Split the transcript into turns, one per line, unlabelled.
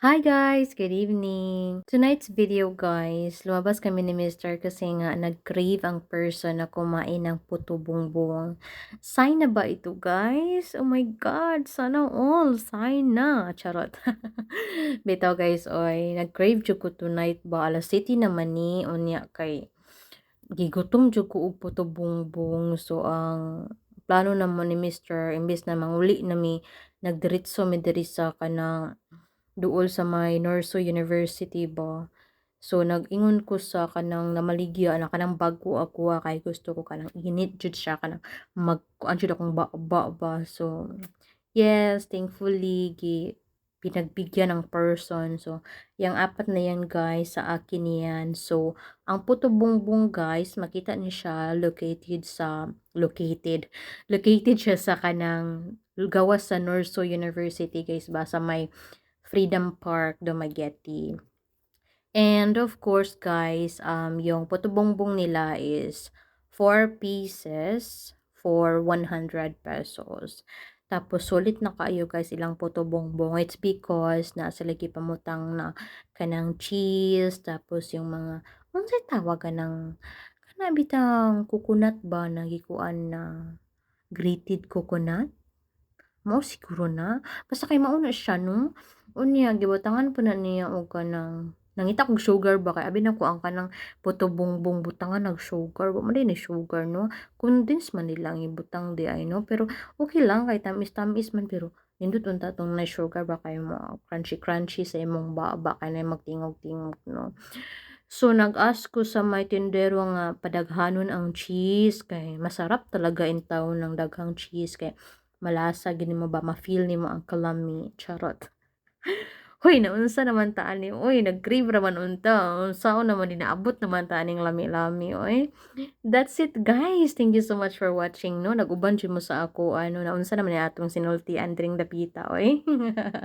Hi guys! Good evening! Tonight's video guys, lumabas kami ni Mister kasi nga nag-crave ang person na kumain ng puto bumbong. Sign na ba ito guys? Oh my God! Sana all! Sign na! Charot! Bitaw guys, oy, nag-crave jud ko tonight ba? Alas city naman ni, unya kay gigutom jud ko og puto bumbong. So, ang plano naman ni Mister, imbes na manguli na nagdiretso mi diri sa kanang duol sa may Norso University ba. So nag-ingon ko sa kanang namaligya na kanang bago ako kay gusto ko kanang init jud siya kanang magkuan jud akong ba. So yes, thankfully pinagbigyan ng person. So yang apat na yan guys sa akin yan. So ang puto bumbong guys, makita niyo siya located siya sa kanang gawas sa Norso University guys ba sa may Freedom Park, Dumaguete. And of course, guys, yung puto bongbong nila is 4 pieces for 100 pesos. Tapos, sulit na kayo guys ilang puto bongbong. It's because nasa lagi pamutang na kanang cheese, tapos yung mga, ano sa tawagan ng, kanabitang coconut ba, nagikuan na grated coconut? Mao siguro na. Basta kay mao na siya 'no. Unya gibutangan po na niya og kanang nangita kog sugar ba kay abi na ko ang kanang puto bumbong butangan og sugar, wa man din ni sugar 'no. Condense man nila ang ibutang di ay 'no, pero okay lang kay tamis-tamis man pero nindot unta tong na sugar ba kay mo crunchy-crunchy sa imong baba kay na magtingog-tingog 'no. So nag-ask ko sa may tindero nga padaghanon ang cheese kay masarap talaga in town ng daghang cheese kay malasa gini mo ba ma-feel nimo ang kalami, charot. Hoy naunsa naman ta ani, uy nag-crave raman unta, unsaon naman ni naabot naman ta aning lami-lami oy. That's it guys, thank you so much for watching 'no, nag-uban jud mo sa ako ano, naunsa naman ni atong sinultian dring dapita oy.